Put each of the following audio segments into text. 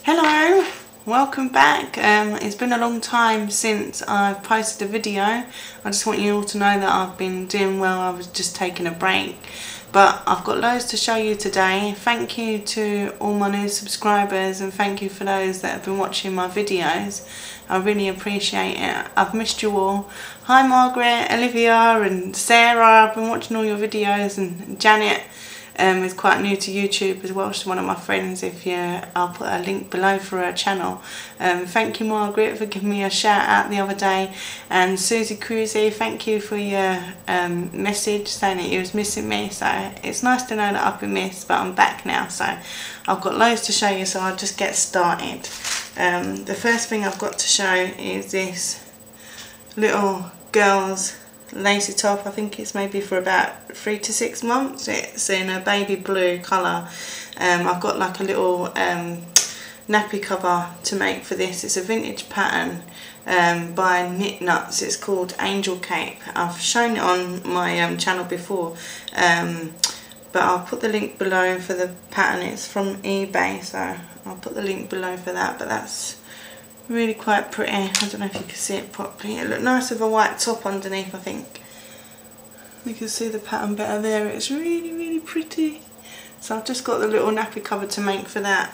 Hello, welcome back. It's been a long time since I've posted a video. I just want you all to know that I've been doing well. I was just taking a break, but I've got loads to show you today. Thank you to all my new subscribers, and thank you for those that have been watching my videos. I really appreciate it. I've missed you all. Hi Margaret, Olivia and Sarah. I've been watching all your videos, and Janet is quite new to YouTube as well. She's one of my friends. I'll put a link below for her channel. Thank you Margaret for giving me a shout out the other day, and Susie Cruzy, thank you for your message saying that you was missing me. So it's nice to know that I've been missed, but I'm back now, so I've got loads to show you, so I'll just get started. The first thing I've got to show is this little girl's lacy top. I think it's maybe for about 3 to 6 months. It's in a baby blue colour. I've got like a little nappy cover to make for this. It's a vintage pattern by Knit Nuts. It's called Angel Cape. I've shown it on my channel before, but I'll put the link below for the pattern. It's from eBay, so I'll put the link below for that. But that's really quite pretty. I don't know if you can see it properly. It looked nice with a white top underneath, I think. You can see the pattern better there. It's really pretty. So I've just got the little nappy cover to make for that.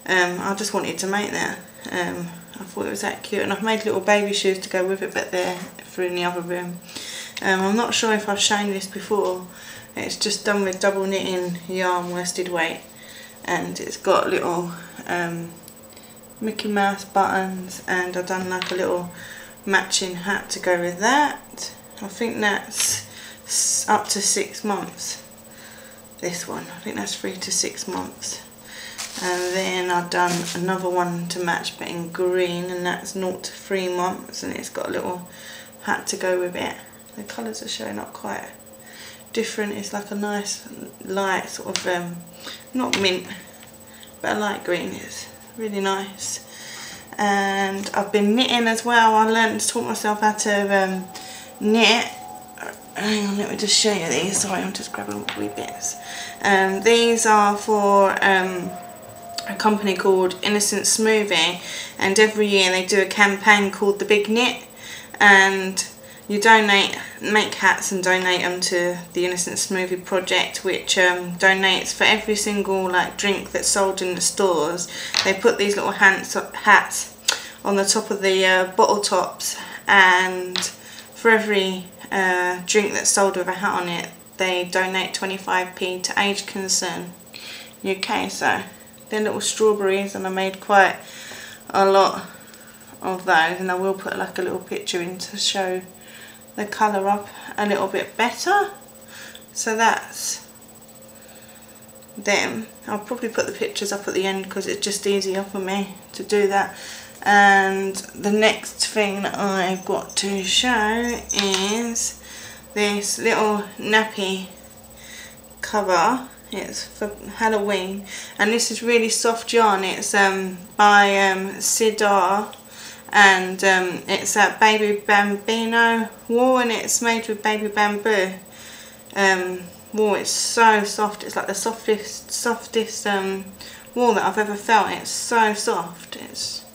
I just wanted to make that. I thought it was that cute, and I've made little baby shoes to go with it, but they're through in the other room. I'm not sure if I've shown this before. It's just done with double knitting yarn worsted weight, and it's got little Mickey Mouse buttons, and I've done like a little matching hat to go with that. I think that's up to 6 months. This one, I think that's 3 to 6 months. And then I've done another one to match, but in green, and that's 0 to 3 months, and it's got a little hat to go with it. The colours are showing up quite different. It's like a nice light sort of not mint, but a light green. Is really nice. And I've been knitting as well. I taught myself how to knit. Hang on, let me just show you these. Sorry, I'm just grabbing wee bits. These are for a company called Innocent Smoothie, and every year they do a campaign called The Big Knit, and you make hats and donate them to the Innocent Smoothie project, which donates for every single drink that's sold in the stores. They put these little hats on the top of the bottle tops, and for every drink that's sold with a hat on it, they donate 25p to Age Concern UK. So they're little strawberries, and I made quite a lot of those, and I will put like a little picture in to show the colour up a little bit better. So that's them. I'll probably put the pictures up at the end because it's just easier for me to do that. And the next thing that I've got to show is this little nappy cover. It's for Halloween, and this is really soft yarn. It's by Cedar, and it's that baby bambino wool, and it's made with baby bamboo wool. It's so soft. It's like the softest wool that I've ever felt. It's so soft. It's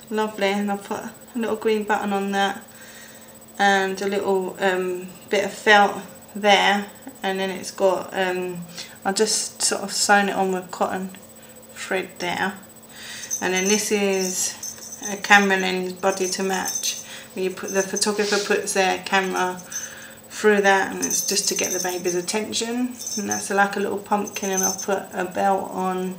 lovely, and I've put a little green button on that, and a little bit of felt there, and then it's got I just sort of sewn it on with cotton thread there. And then this is a camera lens body to match, where the photographer puts their camera through that, and it's just to get the baby's attention. And that's like a little pumpkin, and I'll put a belt on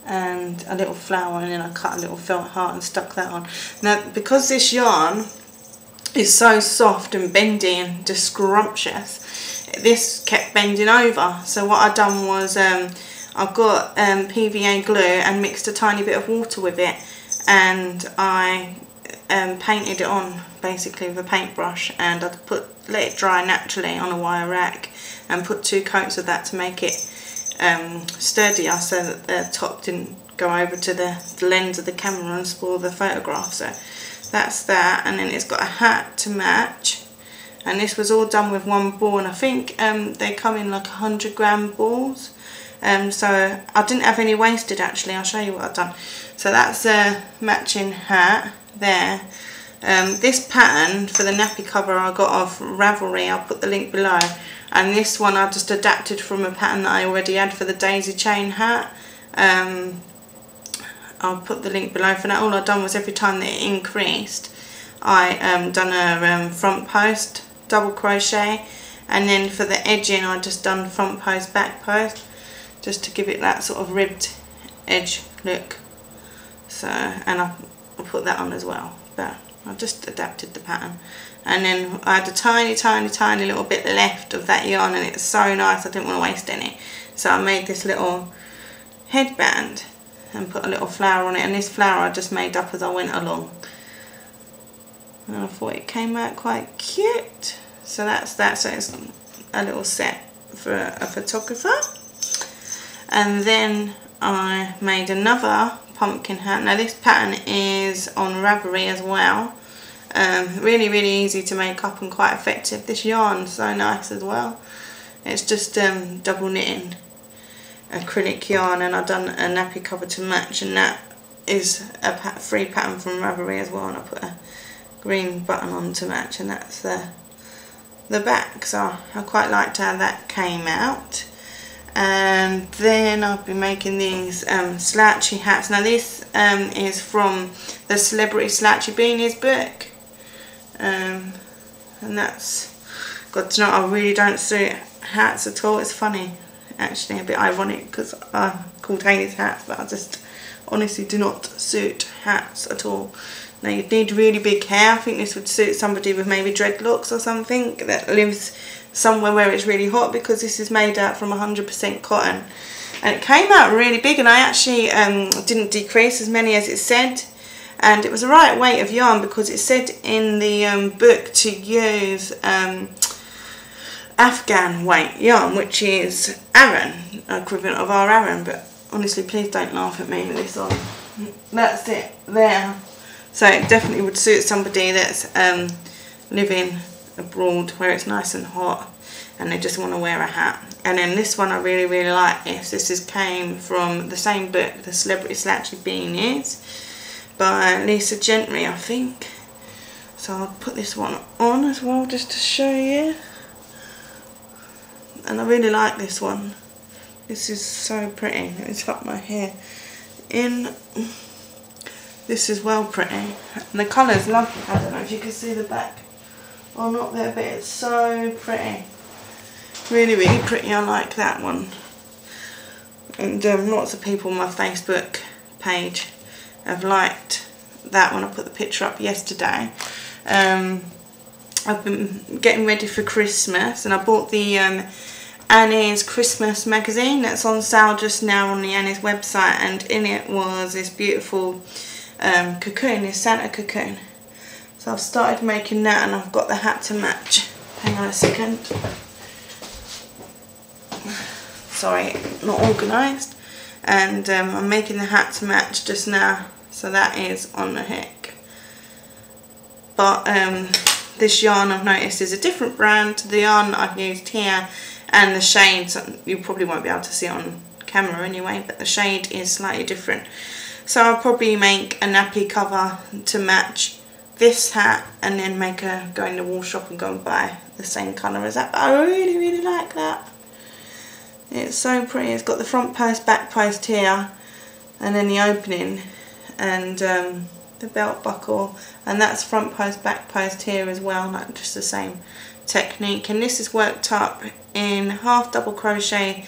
and a little flower, and then I cut a little felt heart and stuck that on. Now, because this yarn is so soft and bendy and just scrumptious, this kept bending over. So what I've done was I've got PVA glue and mixed a tiny bit of water with it, and I painted it on basically with a paintbrush, and I let it dry naturally on a wire rack, and put 2 coats of that to make it sturdier, so that the top didn't go over to the lens of the camera and spoil the photograph. So that's that. And then it's got a hat to match, and this was all done with one ball, and I think they come in like 100-gram balls. So I didn't have any wasted actually. I'll show you what I've done. So that's a matching hat there. This pattern for the nappy cover I got off Ravelry, I'll put the link below, and this one I just adapted from a pattern that I already had for the daisy chain hat. I'll put the link below for that. All I've done was every time that it increased, I done a front post, double crochet, and then for the edging I just done front post, back post, just to give it that sort of ribbed edge look. So, and I'll put that on as well, but I just adapted the pattern. And then I had a tiny little bit left of that yarn, and it's so nice, I didn't want to waste any. So I made this little headband and put a little flower on it, and this flower I just made up as I went along. And I thought it came out quite cute. So that's that, so it's a little set for a photographer. And then I made another pumpkin hat. Now this pattern is on Ravelry as well. Really easy to make up and quite effective. This yarn's so nice as well. It's just double knitting acrylic yarn, and I've done a nappy cover to match, and that is a free pattern from Ravelry as well, and I put a green button on to match, and that's the back. So I quite liked how that came out. And then I've been making these slouchy hats. Now this is from the Celebrity Slouchy Beanies book, and that's, got to know, I really don't suit hats at all. It's funny actually, a bit ironic, because I called Haylees Hats, but I just honestly do not suit hats at all. Now you'd need really big hair. I think this would suit somebody with maybe dreadlocks or something that lives somewhere where it's really hot, because this is made out from 100% cotton, and it came out really big, and I actually didn't decrease as many as it said, and it was the right weight of yarn, because it said in the book to use Afghan weight yarn, which is Aran, equivalent of our Aran, but honestly please don't laugh at me with this on. That's it there. So it definitely would suit somebody that's living abroad where it's nice and hot and they just want to wear a hat. And then this one, I really like this. This came from the same book, the Celebrity Slouchy Beanies by Lisa Gentry, I think. So I'll put this one on as well just to show you. And I really like this one. This is so pretty. Let me tuck my hair in. This is well pretty. And the colour's lovely. I don't know if you can see the back or not there, but it's so pretty. Really pretty. I like that one. And lots of people on my Facebook page have liked that one. I put the picture up yesterday. I've been getting ready for Christmas, and I bought the Annie's Christmas magazine that's on sale just now on the Annie's website, and in it was this beautiful cocoon, this Santa cocoon. So I've started making that, and I've got the hat to match. Hang on a second. Sorry, not organised. And I'm making the hat to match just now, so that is on the hook. But this yarn I've noticed is a different brand to the yarn that I've used here, and the shade, you probably won't be able to see it on camera anyway, but the shade is slightly different. So I'll probably make a nappy cover to match this hat, and then make a go in the wool shop and go and buy the same colour as that. But I really like that. It's so pretty. It's got the front post, back post here, and then the opening, and the belt buckle, and that's front post, back post here as well, like just the same technique. And this is worked up in half double crochet,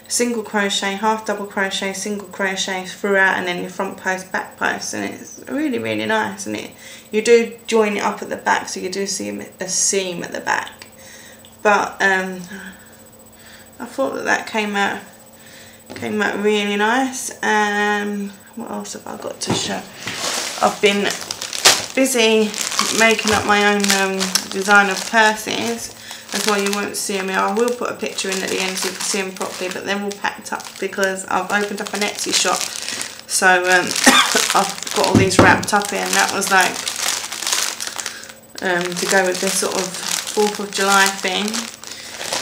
single crochet, half double crochet, single crochet throughout, and then your front post, back post, and it's really nice. And you do join it up at the back, so you do see a seam at the back. But I thought that came out really nice. What else have I got to show? I've been busy making up my own design of purses. That's why you won't see them here. I will put a picture in at the end so you can see them properly, but they're all packed up because I've opened up an Etsy shop. So I've got all these wrapped up in, and that was like to go with this sort of 4th of July thing.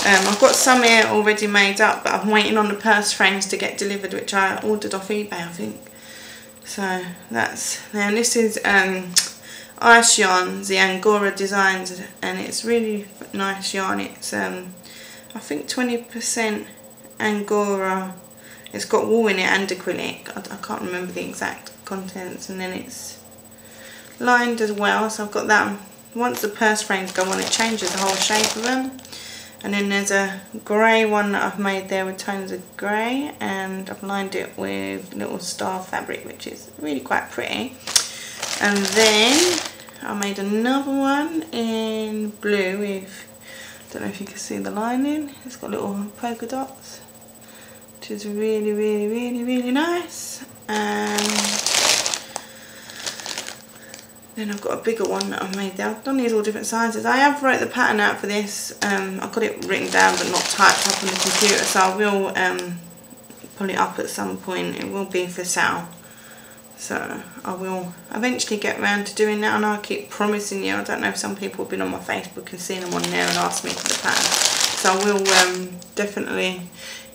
I've got some here already made up, but I'm waiting on the purse frames to get delivered, which I ordered off eBay, I think. So that's, now this is ice yarn, the Angora Designs, and it's really nice yarn. It's I think 20% Angora. It's got wool in it and acrylic. I can't remember the exact contents, and then it's lined as well, so I've got that. Once the purse frames go on, it changes the whole shape of them. And then there's a grey one that I've made there with tones of grey, and I've lined it with little star fabric, which is really quite pretty. And then I made another one in blue with, I don't know if you can see the lining, it's got little polka dots, which is really, really, really, really nice. And then I've got a bigger one that I've made there. I've done these all different sizes. I have wrote the pattern out for this. I've got it written down but not typed up on the computer, so I will pull it up at some point. It will be for sale. So I will eventually get around to doing that, and I keep promising you. I don't know if some people have been on my Facebook and seen them on there and asked me for the pattern. So I will definitely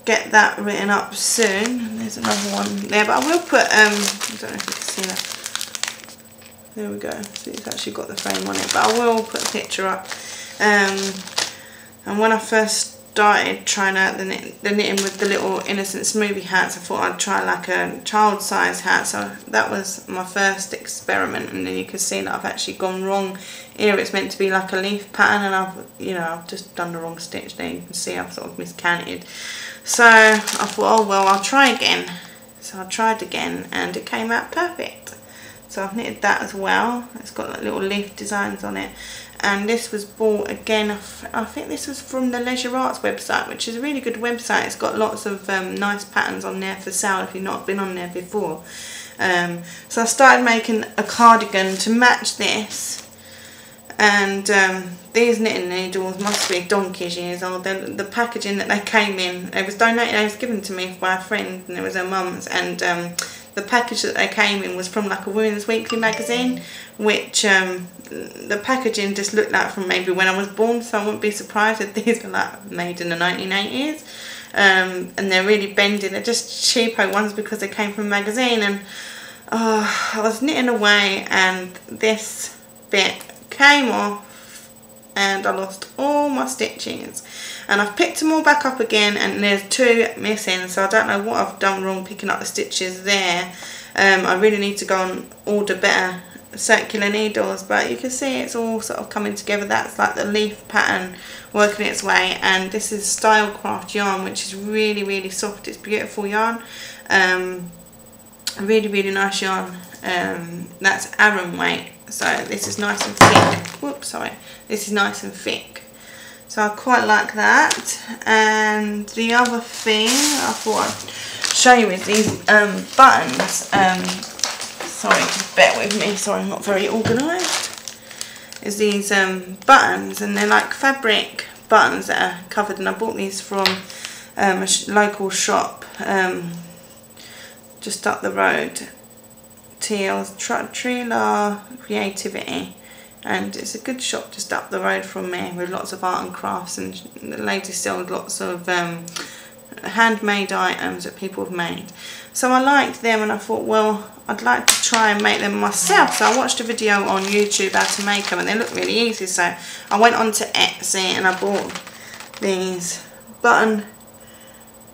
get that written up soon. And there's another one there, but I will put, I don't know if you can see that. There we go, so it's actually got the frame on it, but I will put a picture up. And when I first started trying out the knitting with the little innocent smoothie hats, I thought I'd try like a child size hat, so that was my first experiment. And then you can see that I've actually gone wrong here. It's meant to be like a leaf pattern, and I've just done the wrong stitch there. You can see I've sort of miscounted. So I thought, oh well, I'll try again. So I tried again, and it came out perfect. So I've knitted that as well. It's got like little leaf designs on it. And this was bought again, I think this was from the Leisure Arts website, which is a really good website. It's got lots of nice patterns on there for sale if you've not been on there before. So I started making a cardigan to match this. And these knitting needles must be donkey's years old. The packaging that they came in, it was donated, it was given to me by a friend, and it was her mum's. And the package that they came in was from like a Women's Weekly magazine, which the packaging just looked like from maybe when I was born, so I wouldn't be surprised if these are like made in the 1980s. And they're really bendy. They're just cheapo ones because they came from a magazine. And I was knitting away, and this bit came off, and I lost all my stitchings. And I've picked them all back up again, and there's 2 missing, so I don't know what I've done wrong picking up the stitches there. I really need to go and order better circular needles, but you can see it's all sort of coming together. That's like the leaf pattern working its way, and this is Stylecraft yarn, which is really, really soft. It's beautiful yarn, really, really nice yarn. That's Aran weight, so this is nice and thick. Whoops, sorry, this is nice and thick. So I quite like that. And the other thing I thought I'd show you is these buttons. Sorry, just bear with me. Sorry, I'm not very organised. Is these buttons, and they're like fabric buttons that are covered. And I bought these from a local shop just up the road. Trela Creativity. And it's a good shop just up the road from me with lots of art and crafts, and the lady sells lots of handmade items that people have made. So I liked them, and I thought, well, I'd like to try and make them myself. So I watched a video on YouTube how to make them, and they look really easy. So I went on to Etsy and I bought these button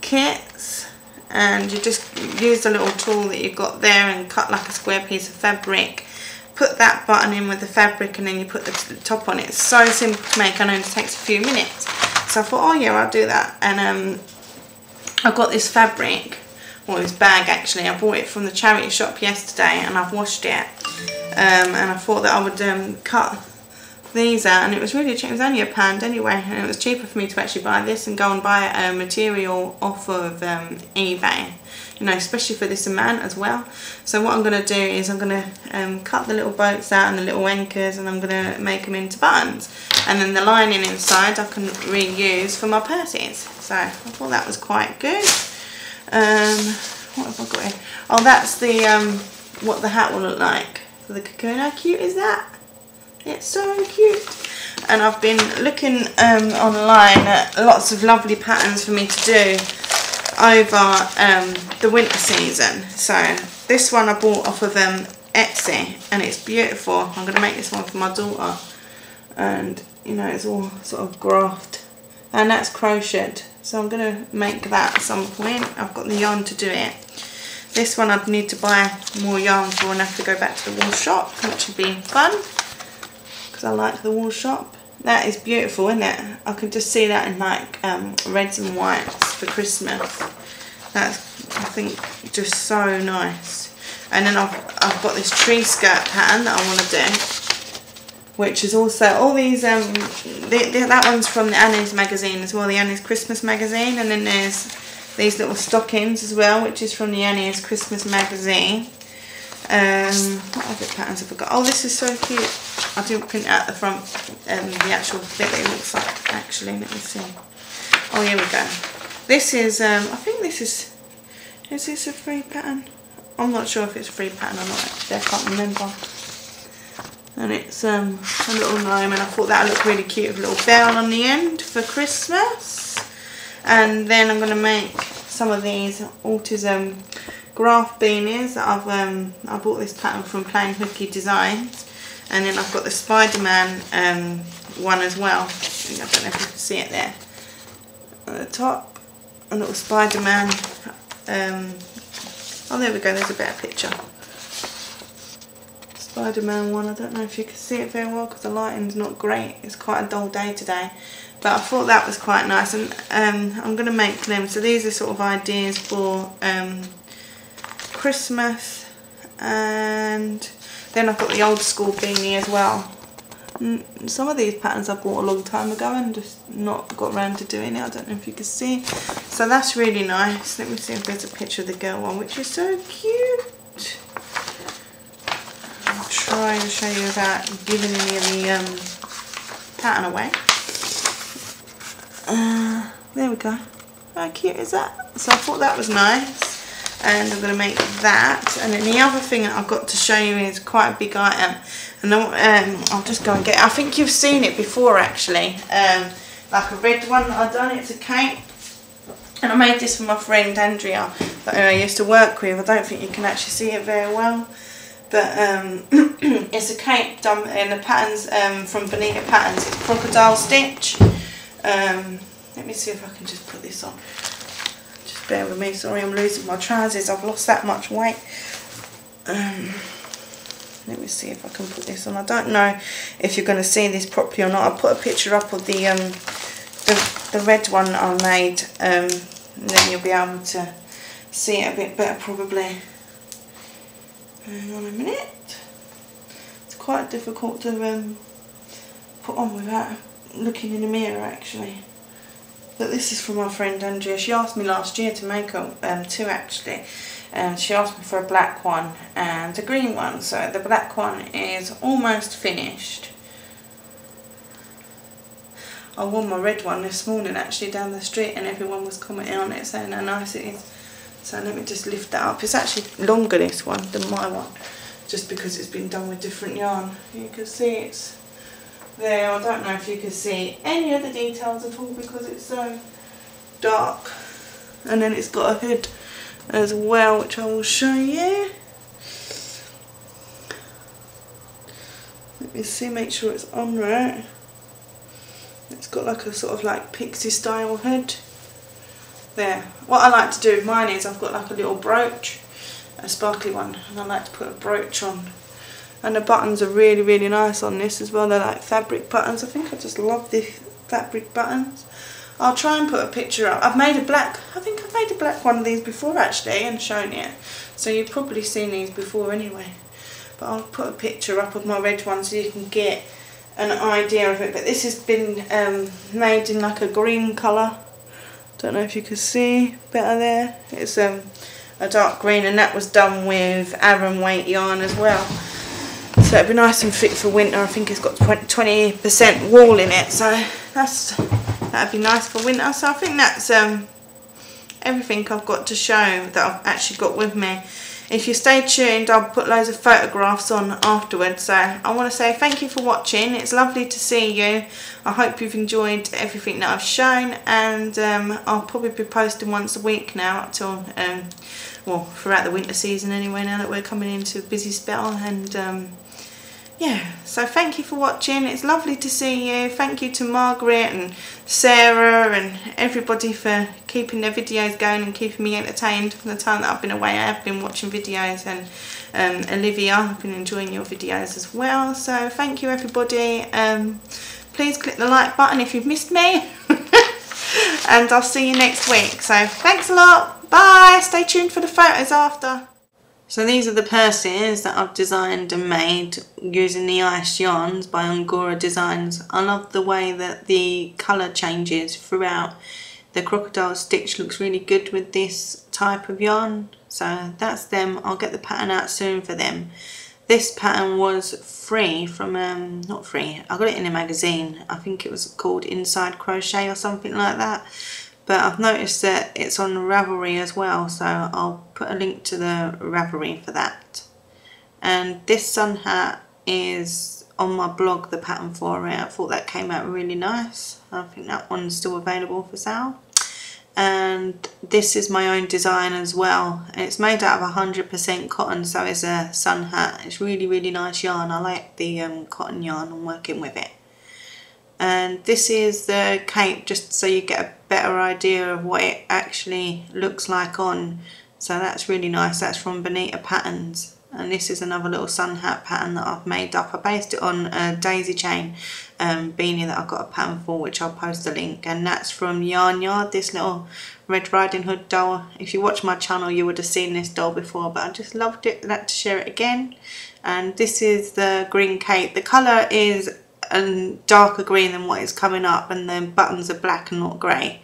kits, and you just use the little tool that you've got there and cut like a square piece of fabric. Put that button in with the fabric, and then you put the top on. It's so simple to make, and it only takes a few minutes. So I thought, oh yeah, I'll do that. And I got this fabric, or this bag actually. I bought it from the charity shop yesterday, and I've washed it. And I thought that I would cut these out, and it was really cheap. It was only £1 anyway, and it was cheaper for me to actually buy this and go and buy material off of eBay. You know, especially for this amount as well. So what I'm going to do is I'm going to cut the little boats out and the little anchors, and I'm going to make them into buttons. And then the lining inside I can reuse for my purses. So I thought that was quite good. What have I got here? Oh, that's the what the hat will look like for the cocoon. How cute is that? It's so cute. and I've been looking online at lots of lovely patterns for me to do over the winter season. So this one I bought off of Etsy, and it's beautiful. I'm going to make this one for my daughter, and you know, it's all sort of graft, and that's crocheted, so I'm going to make that at some point. I've got the yarn to do it. This one I'd need to buy more yarn for and have to go back to the wool shop, which would be fun because I like the wool shop. That is beautiful, isn't it? I can just see that in like reds and whites for Christmas. That's, I think, just so nice. And then I've got this tree skirt pattern that I want to do, which is also all these. That one's from the Annie's magazine as well, the Annie's Christmas magazine, and then there's these little stockings as well, which is from the Annie's Christmas magazine. What other patterns have I got? Oh, this is so cute. I didn't print out the front, the actual bit that it looks like. Actually, let me see. Oh, here we go. This is, I think this is this a free pattern? I'm not sure if it's a free pattern or not, actually. I can't remember. And it's a little gnome, and I thought that would look really cute with a little bell on the end for Christmas. And then I'm going to make some of these autism graph beanies that I bought this pattern from Plain Hooky Designs, and then I've got the Spider-Man one as well. I don't know if you can see it there at the top, a little Spider-Man. Oh, there we go, there's a better picture. Spider-Man one. I don't know if you can see it very well because the lighting's not great, it's quite a dull day today, but I thought that was quite nice. And I'm going to make them, so these are sort of ideas for Christmas. And then I've got the old school beanie as well. Some of these patterns I bought a long time ago and just not got around to doing it. I don't know if you can see. So that's really nice. Let me see if there's a picture of the girl one, which is so cute. I'll try and show you without giving any of the pattern away. There we go. How cute is that? So I thought that was nice. And I'm going to make that. And then the other thing that I've got to show you is quite a big item. And I'll just go and get it. I think you've seen it before, actually. Like a red one that I've done. It's a cape. And I made this for my friend Andrea that I used to work with. I don't think you can actually see it very well. But it's a cape done in the patterns from Bonita Patterns. It's crocodile stitch. Let me see if I can just put this on. Just bear with me. Sorry, I'm losing my trousers. I've lost that much weight. Let me see if I can put this on. I don't know if you're going to see this properly or not. I'll put a picture up of the red one that I made, and then you'll be able to see it a bit better probably. Hang on a minute. It's quite difficult to put on without looking in the mirror, actually. But this is from my friend Andrea. She asked me last year to make two, actually. And she asked me for a black one and a green one. So the black one is almost finished. I wore my red one this morning actually down the street, and everyone was commenting on it saying how nice it is. So let me just lift that up. It's actually longer, this one, than my one, just because it's been done with different yarn. You can see it's there. I don't know if you can see any of the details at all because it's so dark. And then it's got a hood as well, which I will show you. Let me see, make sure it's on right. It's got like a sort of like pixie style hood. There. What I like to do with mine is I've got like a little brooch, a sparkly one, and I like to put a brooch on. And the buttons are really, really nice on this as well. They're like fabric buttons. I think I just love the fabric buttons. I'll try and put a picture up. I've made a black, I think I've made a black one of these before actually and shown it. So you've probably seen these before anyway. But I'll put a picture up of my red one so you can get an idea of it. But this has been made in like a green colour. Don't know if you can see better there. It's a dark green, and that was done with Aran weight yarn as well. So it'd be nice and fit for winter. I think it's got 20% wool in it, so that'd be nice for winter. So I think that's everything I've got to show that I've actually got with me if you stay tuned, I'll put loads of photographs on afterwards. So I want to say thank you for watching. It's lovely to see you. I hope you've enjoyed everything that I've shown, and I'll probably be posting once a week now up till well, throughout the winter season anyway, now that we're coming into a busy spell. And yeah, so thank you for watching. It's lovely to see you. Thank you to Margaret and Sarah and everybody for keeping their videos going and keeping me entertained for the time that I've been away. I have been watching videos, and Olivia, I've been enjoying your videos as well. So thank you everybody. Please click the like button if you've missed me. And I'll see you next week. So thanks a lot. Bye. Stay tuned for the photos after. So these are the purses that I've designed and made using the ice yarns by Angora Designs. I love the way that the colour changes throughout. The crocodile stitch looks really good with this type of yarn. So that's them. I'll get the pattern out soon for them. This pattern was free from, not free, I got it in a magazine. I think it was called Inside Crochet or something like that. But I've noticed that it's on Ravelry as well, so I'll put a link to the Ravelry for that. And this sun hat is on my blog, the pattern for it. I thought that came out really nice. I think that one's still available for sale. And this is my own design as well. It's made out of 100% cotton, so it's a sun hat. It's really, really nice yarn. I like the cotton yarn. I'm working with it. And this is the cape, just so you get a better idea of what it actually looks like on. So that's really nice. That's from Bonita Patterns. And this is another little sun hat pattern that I've made up. I based it on a daisy chain beanie that I've got a pattern for, which I'll post a link. And that's from Yarn Yard, this little Red Riding Hood doll. If you watch my channel, you would have seen this doll before, but I just loved it. I'd like to share it again. And this is the green cape. The colour is a darker green than what is coming up, and the buttons are black and not grey.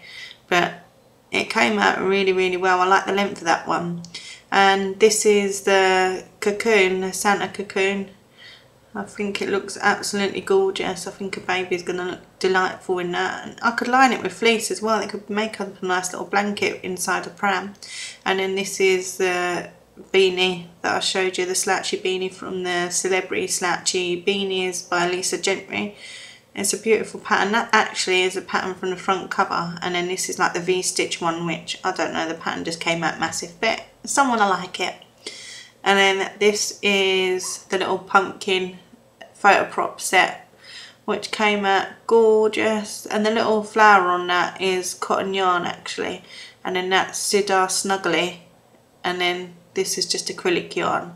But it came out really, really well. I like the length of that one. And this is the cocoon, the Santa cocoon. I think it looks absolutely gorgeous. I think a baby's going to look delightful in that. And I could line it with fleece as well. It could make up a nice little blanket inside a pram. And then this is the beanie that I showed you, the slouchy beanie from the Celebrity Slouchy Beanies by Lisa Gentry. It's a beautiful pattern. That actually is a pattern from the front cover, and then this is like the V-stitch one, which I don't know, the pattern just came out massive, but someone I like it. And then this is the little pumpkin photo prop set, which came out gorgeous, and the little flower on that is cotton yarn actually, and then that's Cedar Snuggly, and then this is just acrylic yarn.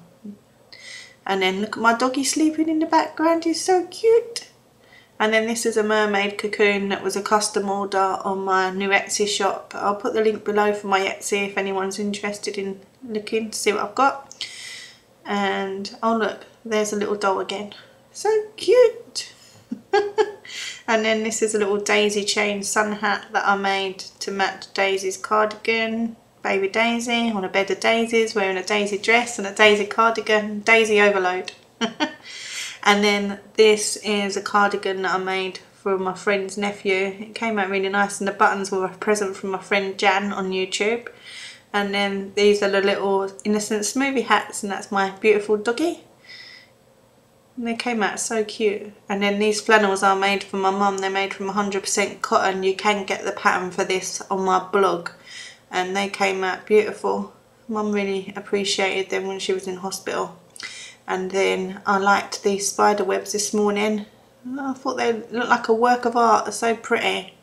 And then look at my doggy sleeping in the background, he's so cute. And then this is a mermaid cocoon that was a custom order on my new Etsy shop. I'll put the link below for my Etsy if anyone's interested in looking to see what I've got. And oh look, there's a little doll again. So cute. And then this is a little daisy chain sun hat that I made to match Daisy's cardigan. Baby Daisy on a bed of daisies, wearing a daisy dress and a daisy cardigan. Daisy overload. And then this is a cardigan that I made for my friend's nephew. It came out really nice, and the buttons were a present from my friend Jan on YouTube. And then these are the little innocent smoothie hats, and that's my beautiful doggy. And they came out so cute. And then these flannels are made for my mum. They're made from 100% cotton. You can get the pattern for this on my blog. And they came out beautiful. Mum really appreciated them when she was in hospital. And then I liked these spider webs this morning. I thought they looked like a work of art. They're so pretty.